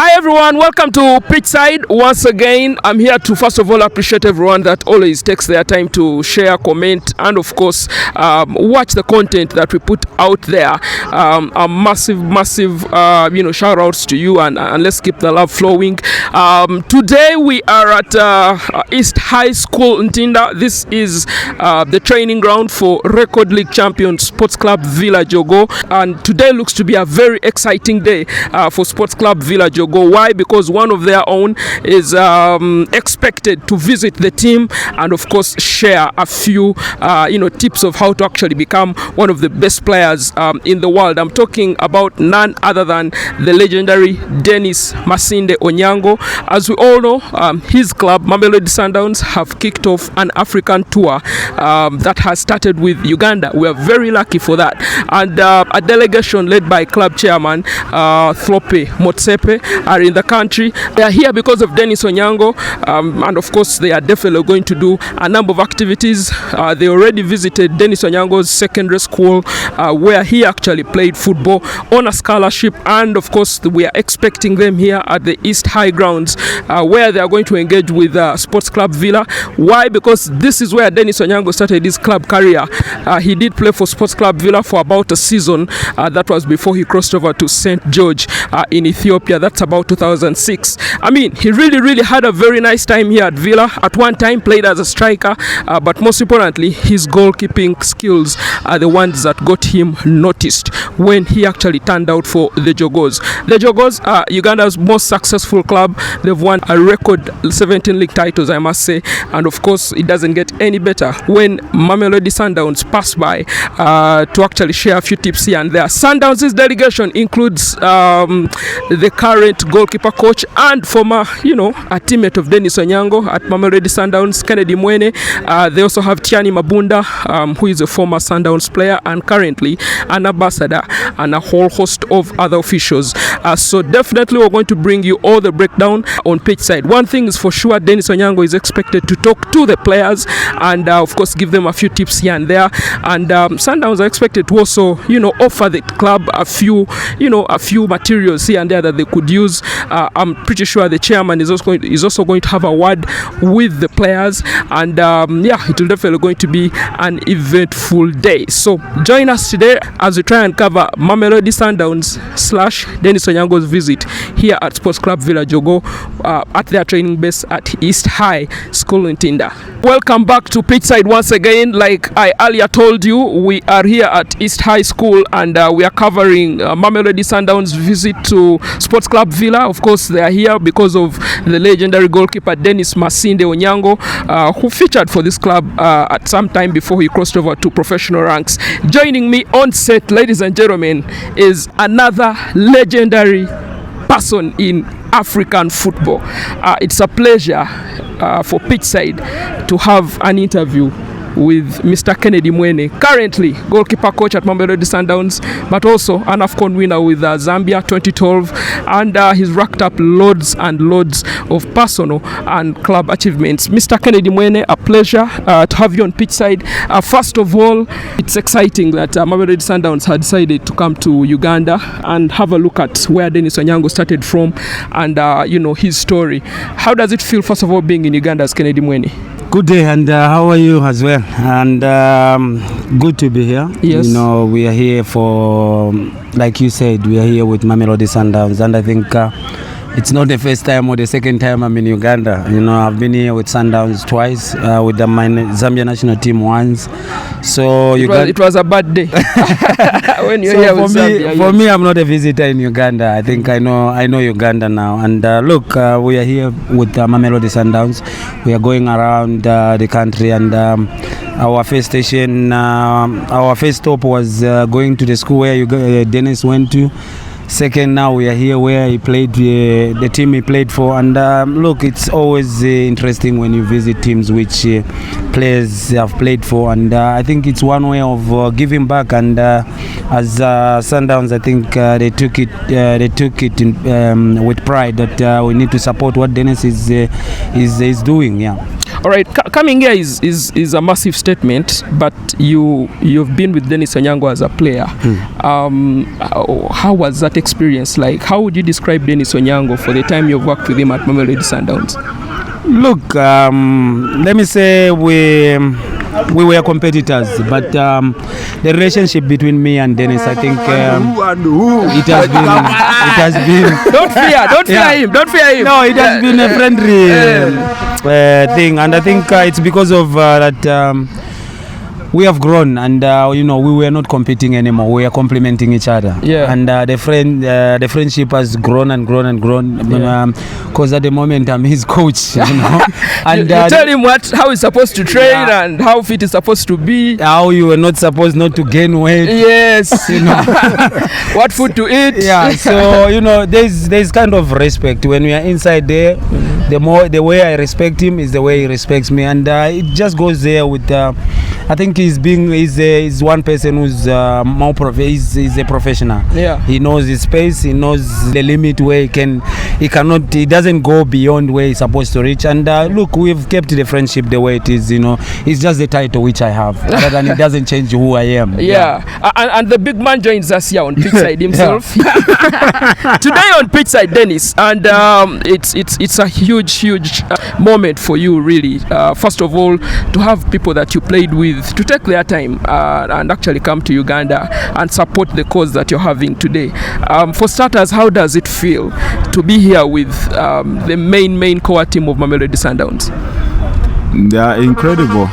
Hi everyone, welcome to Pitchside. Once again, I'm here to first of all appreciate everyone that always takes their time to share, comment, and of course watch the content that we put out there. A massive shout outs to you, and let's keep the love flowing. Today we are at East High School in Tinda. This is the training ground for Record League champion Sports Club Villa Jogo, and today looks to be a very exciting day for Sports Club Villa Jogo. Why? Because one of their own is expected to visit the team and of course share a few tips of how to actually become one of the best players in the world. I'm talking about none other than the legendary Denis Onyango. As we all know, his club Mamelodi Sundowns have kicked off an African tour that has started with Uganda. We are very lucky for that, and a delegation led by club chairman Thlope Motsepe are in the country. They are here because of Denis Onyango, and of course they are definitely going to do a number of activities. They already visited Denis Onyango's secondary school where he actually played football on a scholarship, and of course we are expecting them here at the East High grounds where they are going to engage with Sports Club Villa. Why? Because this is where Denis Onyango started his club career. He did play for Sports Club Villa for about a season. That was before he crossed over to St. George in Ethiopia. That's about 2006. I mean, he really had a very nice time here at Villa. At one time played as a striker, but most importantly his goalkeeping skills are the ones that got him noticed when he actually turned out for the Jogos. The Jogos are Uganda's most successful club. They've won a record 17 league titles, I must say, and of course it doesn't get any better when Mamelodi Sundowns pass by to actually share a few tips here and there. Sundowns' delegation includes the current goalkeeper coach and former, a teammate of Denis Onyango at Mamelodi Sundowns, Kennedy Mweene. They also have Tiani Mabunda, who is a former Sundowns player and currently an ambassador, and a whole host of other officials. So definitely we're going to bring you all the breakdown on pitch side. One thing is for sure, Denis Onyango is expected to talk to the players and of course give them a few tips here and there. And Sundowns are expected to also, offer the club a few materials here and there that they could use. I'm pretty sure the chairman is also going to have a word with the players, and it will definitely going to be an eventful day. So join us today as we try and cover Mamelodi Sundowns / Denis Onyango's visit here at Sports Club Villa Jogo at their training base at East High School in Tinda. Welcome back to Pitchside once again. Like I earlier told you, we are here at East High School and we are covering Mamelodi Sundowns' visit to Sports Club Villa. Of course, they are here because of the legendary goalkeeper Denis Onyango, who featured for this club at some time before he crossed over to professional ranks. Joining me on set, ladies and gentlemen, is another legendary person in African football. It's a pleasure for Pitchside to have an interview with Mr. Kennedy Mweene, currently goalkeeper coach at Mamelodi Sundowns, but also an AFCON winner with Zambia 2012, and he's racked up loads and loads of personal and club achievements. Mr. Kennedy Mweene, a pleasure to have you on Pitchside. First of all, it's exciting that Mamelodi Sundowns had decided to come to Uganda and have a look at where Denis Onyango started from and his story. How does it feel, first of all, being in Uganda as Kennedy Mweene? Good day, and how are you as well? And good to be here. Yes. We are here for, like you said, we are here with Mamelodi Sundowns, and I think it's not the first time or the second time I'm in Uganda. I've been here with Sundowns twice, with the Zambia national team once. So it was a bad day when you're here with Zambia. For me, I'm not a visitor in Uganda. I think I know Uganda now. And look, we are here with Mamelodi Sundowns. We are going around the country, and our first station, our first stop was going to the school where Denis went to. Second, now we are here where he played, the team he played for. And look, it's always interesting when you visit teams which players have played for, and I think it's one way of giving back. And as Sundowns, I think they took it with pride that we need to support what Denis is doing. Yeah. All right, coming here is a massive statement, but you've been with Denis Onyango as a player. How was that experience like? How would you describe Denis Onyango for the time you've worked with him at Mamelodi Sundowns? Look, let me say we were competitors, but the relationship between me and Denis, I think it has been. Don't fear him. No, it has been a friendly thing, and I think it's because of that. We have grown, and we were not competing anymore. We are complementing each other. Yeah. And the friendship has grown and grown and grown. Because at the moment I'm his coach. And you tell him how he's supposed to train and how fit he's supposed to be. How you were not supposed not to gain weight. Yes. What food to eat. Yeah. So there's kind of respect when we are inside there. The way I respect him is the way he respects me, and it just goes there with. I think he's one person who's more he's a professional. Yeah. He knows his space. He knows the limit where he doesn't go beyond where he's supposed to reach. And look, we've kept the friendship the way it is. It's just the title which I have, other than it doesn't change who I am. Yeah. And the big man joins us here on pitch side himself. Today on pitch side, Denis, and it's a huge moment for you, really. First of all, to have people that you played with to take their time and actually come to Uganda and support the cause that you're having today. For starters, how does it feel to be here with the main core team of Mamelodi Sundowns? They are incredible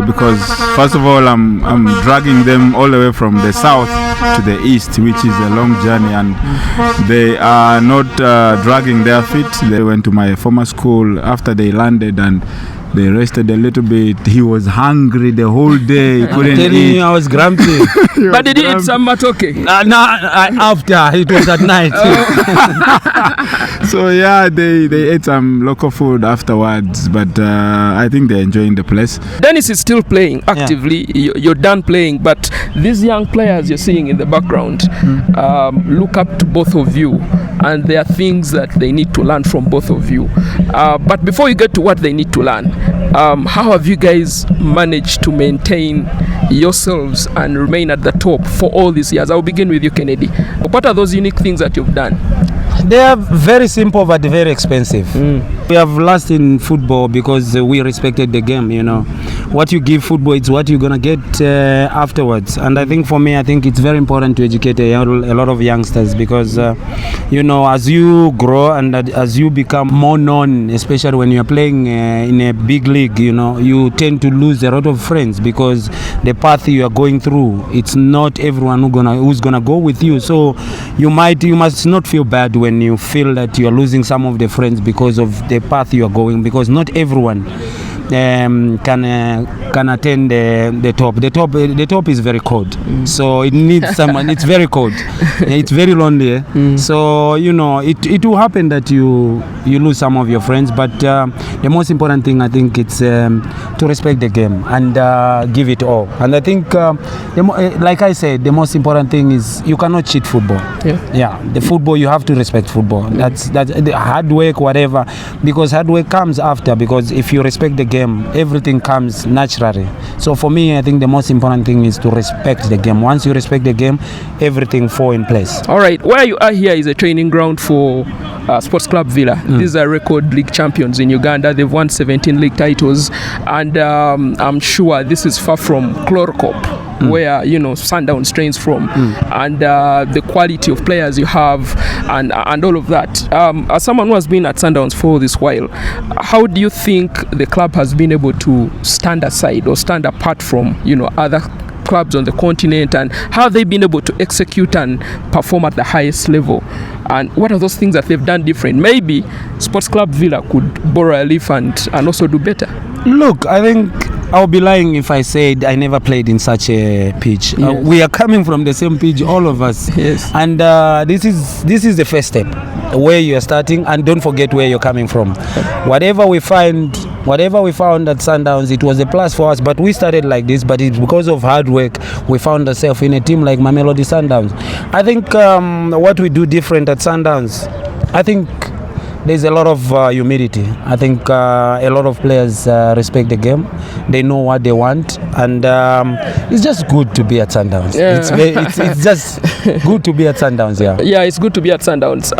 because first of all I'm dragging them all the way from the south to the east, which is a long journey, and they are not dragging their feet. They went to my former school after they landed and they rested a little bit. He was hungry the whole day. He couldn't eat. I was grumpy. But did he eat some matoke? After it was at night. So yeah, they ate some local food afterwards, but I think they're enjoying the place. Denis is still playing actively. Yeah. You're done playing, but these young players you're seeing in the background look up to both of you, and there are things that they need to learn from both of you. But before you get to what they need to learn, how have you guys managed to maintain yourselves and remain at the top for all these years? I'll begin with you, Kennedy. What are those unique things that you've done? They are very simple but very expensive. We have lost in football because we respected the game. What you give football, it's what you're gonna get afterwards. And I think for me, it's very important to educate a lot of youngsters because as you grow and as you become more known, especially when you're playing in a big league, you tend to lose a lot of friends because the path you are going through, it's not everyone who's gonna go with you. So you must not feel bad when you feel that you are losing some of the friends because of the path you are going, because not everyone can attain the top. The top is very cold, so it needs someone. It's very cold. It's very lonely. So it will happen that you lose some of your friends. But the most important thing, I think, it's to respect the game and give it all. And I think, like I said, the most important thing is you cannot cheat football. Yeah. The football, you have to respect football. That's the hard work, whatever, because hard work comes after. Because if you respect the game, everything comes naturally. So for me, I think the most important thing is to respect the game. Once you respect the game, everything falls in place. All right, where you are here is a training ground for Sports Club Villa. These are record league champions in Uganda. They've won 17 league titles, and I'm sure this is far from Chlorocop, where Sundowns trains from, and the quality of players you have, and all of that. As someone who has been at Sundowns for this while, how do you think the club has been able to stand aside or stand apart from other clubs on the continent, and how have they been able to execute and perform at the highest level? And what are those things that they've done different? Maybe Sports Club Villa could borrow a leaf and also do better. Look, I think I'll be lying if I said I never played in such a pitch. Yes. We are coming from the same pitch, all of us. Yes. And this is the first step, where you are starting, and don't forget where you're coming from. Whatever we found at Sundowns, it was a plus for us. But we started like this, but it's because of hard work we found ourselves in a team like Mamelodi Sundowns. I think what we do different at Sundowns, I think there's a lot of humility. I think a lot of players respect the game. They know what they want, and it's just good to be at Sundowns. Yeah. It's just good to be at Sundowns. Yeah, it's good to be at Sundowns.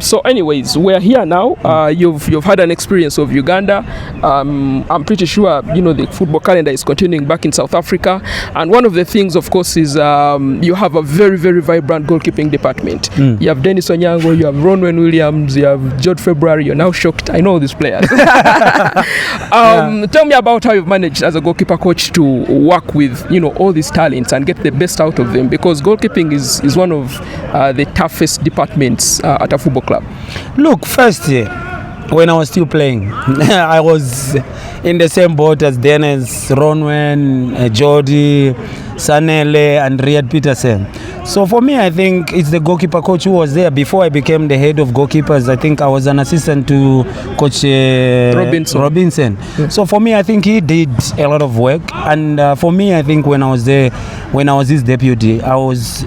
So anyways, we're here now. You've had an experience of Uganda. I'm pretty sure the football calendar is continuing back in South Africa, and one of the things, of course, is you have a very, very vibrant goalkeeping department. You have Denis Onyango, you have Ronwen Williams, you have George February. You're now shocked. I know all these players. Tell me about how you've managed as a goalkeeper coach to work with all these talents and get the best out of them, because goalkeeping is one of the toughest departments at a football club. Look, first when I was still playing, I was in the same boat as Dennis, Ronwen, Jordi, Sanele and Riyad Peterson. So for me, I think it's the goalkeeper coach who was there before I became the head of goalkeepers. I think I was an assistant to Coach Robinson. Yeah. So for me, I think he did a lot of work. And for me, I think when I was there, when I was his deputy, I was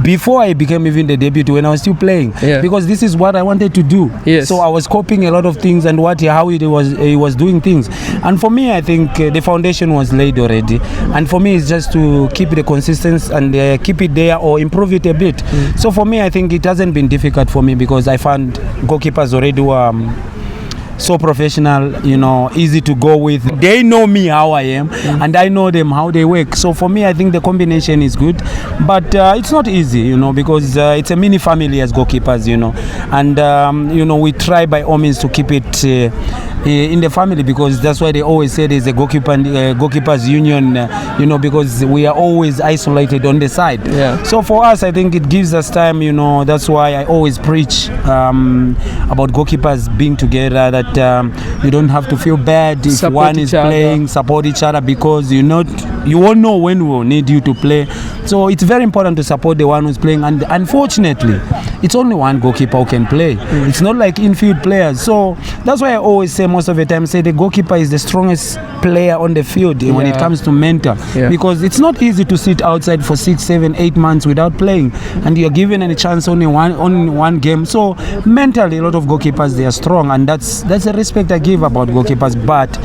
before I became even the deputy, when I was still playing, because this is what I wanted to do. Yes. So I was copying a lot of things and how he was doing things. And for me, I think the foundation was laid already. And for me, it's just to keep the consistency and keep it there or improve it a bit. So for me, I think it hasn't been difficult for me, because I found goalkeepers already were so professional, easy to go with. They know me how I am, and I know them how they work. So for me, I think the combination is good, but it's not easy, because it's a mini family as goalkeepers, and we try by all means to keep it in the family, because that's why they always say there's a goalkeepers union, because we are always isolated on the side. Yeah. So for us, I think it gives us time, that's why I always preach about goalkeepers being together, that you don't have to feel bad if support one is playing, support each other, because you won't know when we will need you to play. So it's very important to support the one who's playing, and unfortunately it's only one goalkeeper who can play. It's not like infield players. So that's why I always say, most of the time, the goalkeeper is the strongest player on the field when it comes to mental, because it's not easy to sit outside for 6, 7, 8 months without playing, and you're given a chance only one game. So mentally, a lot of goalkeepers, they are strong, and that's the respect I give about goalkeepers. But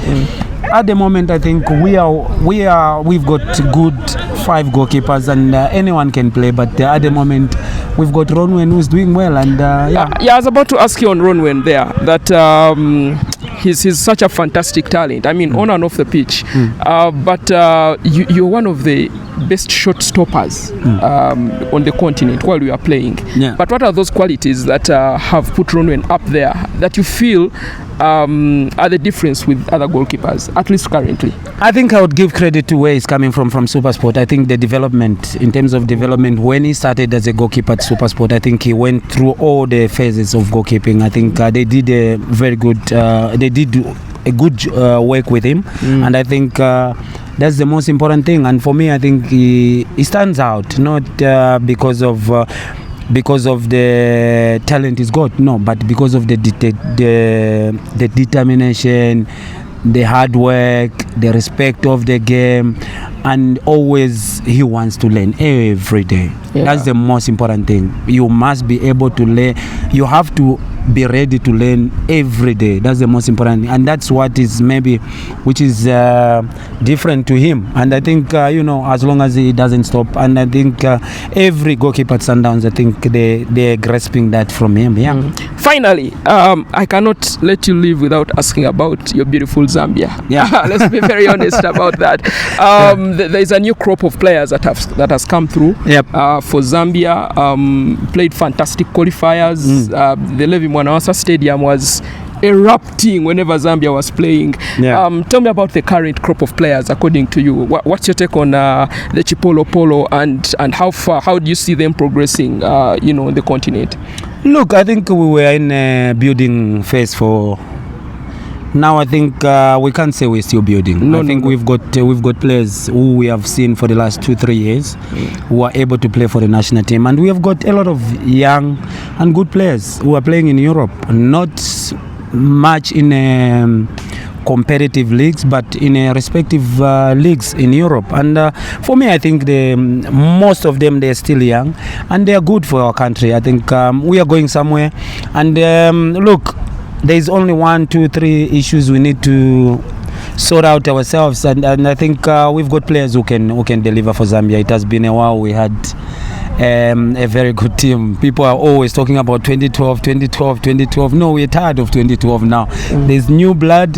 at the moment, I think we've got good 5 goalkeepers, and anyone can play. But at the moment, we've got Ronwen who's doing well, and I was about to ask you on Ronwen there that he's such a fantastic talent. I mean, on and off the pitch, but you're one of the best shot stoppers on the continent while we are playing. But what are those qualities that have put Ronwen up there that you feel are the difference with other goalkeepers, at least currently? I think I would give credit to where he's coming from Supersport. I think the development, in terms of development, when he started as a goalkeeper at Supersport, I think he went through all the phases of goalkeeping. I think they did a very good, work with him, and I think that's the most important thing. And for me, I think he stands out, not because of the talent he's got, no, but because of the determination, the hard work, the respect of the game, and always he wants to learn every day. That's the most important thing. You must be able to learn. You have to be ready to learn every day. That's the most important thing, and that's what is which is different to him. And I think as long as he doesn't stop, and I think every goalkeeper at Sundowns, I think they're grasping that from him. Finally, I cannot let you leave without asking about your beautiful Zambia. Let's be very honest about that. There's a new crop of players that has come through for Zambia. Played fantastic qualifiers. The Levi Mwanawasa Stadium was erupting whenever Zambia was playing. Tell me about the current crop of players according to you. What's your take on the Chipolo Polo, and how do you see them progressing on the continent? Look, I think we were in a building phase for now. I think we can't say we're still building. I think we've got players who we have seen for the last 2-3 years who are able to play for the national team, and we have got a lot of young and good players who are playing in Europe, not much in competitive leagues, but in respective leagues in Europe. And for me, I think most of them, they're still young and they're good for our country. I think we are going somewhere. And look, there's only 1, 2, 3 issues we need to sort out ourselves, and I think we've got players who can deliver for Zambia. It has been a while. We had a very good team. People are always talking about 2012. No, we're tired of 2012 now. There's new blood.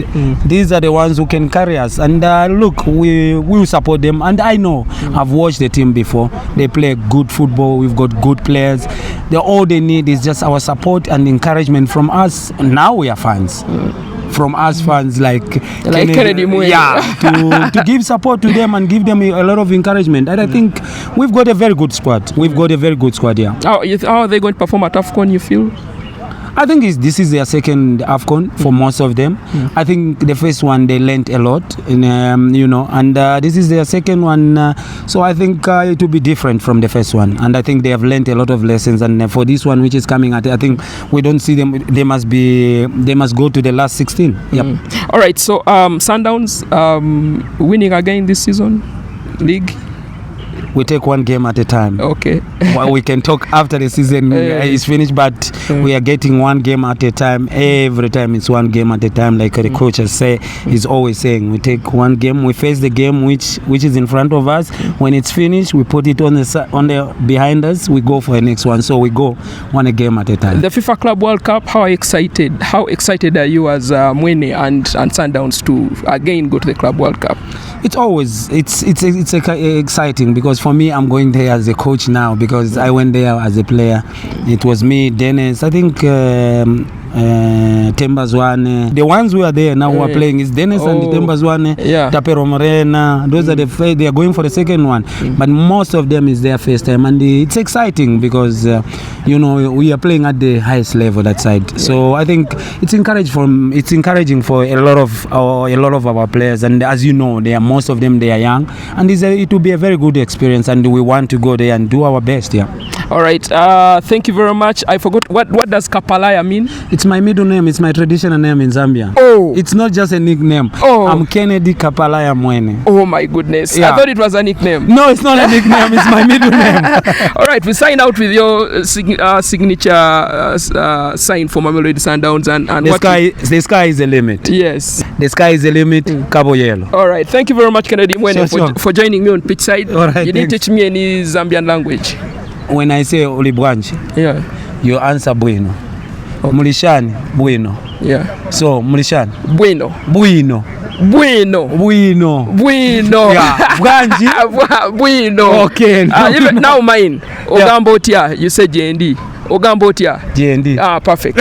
These are the ones who can carry us, and look, we will support them. And I know I've watched the team before. They play good football. We've got good players. All they need is just our support and encouragement from us. Now we are fans. From us fans like Kennedy Mweene. Yeah, to give support to them and give them a lot of encouragement. And I think we've got a very good squad. We've got a very good squad, yeah. How are they going to perform at AFCON, you feel? I think this is their second AFCON for most of them. I think the first one they learned a lot, and this is their second one. So I think it will be different from the first one. And I think they have learned a lot of lessons. And for this one, which is coming I think we don't see them. They must go to the last 16. Yep. All right. So Sundowns winning again this season, league. We take one game at a time. Okay. Well, we can talk after the season is finished, but we are getting one game at a time. Every time it's one game at a time, like the coach has is always saying. We take one game, we face the game which is in front of us. When it's finished, we put it on the behind us. We go for the next one. So we go one game at a time. The FIFA Club World Cup. How excited are you as Mweene and Sundowns to again go to the Club World Cup? It's exciting because for me, I'm going there as a coach now because I went there as a player. It was me, Denis, I think Temba Zwane. The ones who are there now who are playing is Denis and Temba Zwane, Tapero Morena. Those are they are going for the second one. But most of them is their first time, and it's exciting because we are playing at the highest level that side. So I think it's encouraging for a lot of our players, and as you know, most of them they are young, and it will be a very good experience, and we want to go there and do our best. Yeah. All right. Thank you very much. I forgot what does Kapalaya mean? It's my middle name. It's my traditional name in Zambia. Oh. It's not just a nickname. Oh. I'm Kennedy Kapalaya Mweene. Oh my goodness. Yeah. I thought it was a nickname. No, it's not a nickname. It's my middle name. All right. We sign out with your signature sign for Mamelodi Sundowns and the sky is the limit. Yes. The sky is the limit. Cabo Yellow. All right. Thank you very much, Kennedy Mweene, for joining me on pitch side. All right. You didn't teach me any Zambian language. When I say Olibwanji, you answer Bueno. Mulishani, Bueno. Yeah. So, Mulishani. Bueno. Yeah. Bwanji. Bueno. Okay. Now mine. Ogambotia. You said JND. Ogambotia. JND. Perfect.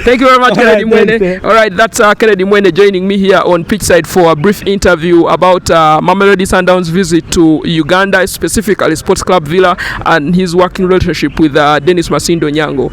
Thank you very much, Kennedy Mweene. All right, that's Kennedy Mweene joining me here on Pitchside for a brief interview about Mamelodi Sundowns' visit to Uganda, specifically Sports Club Villa, and his working relationship with Denis Onyango.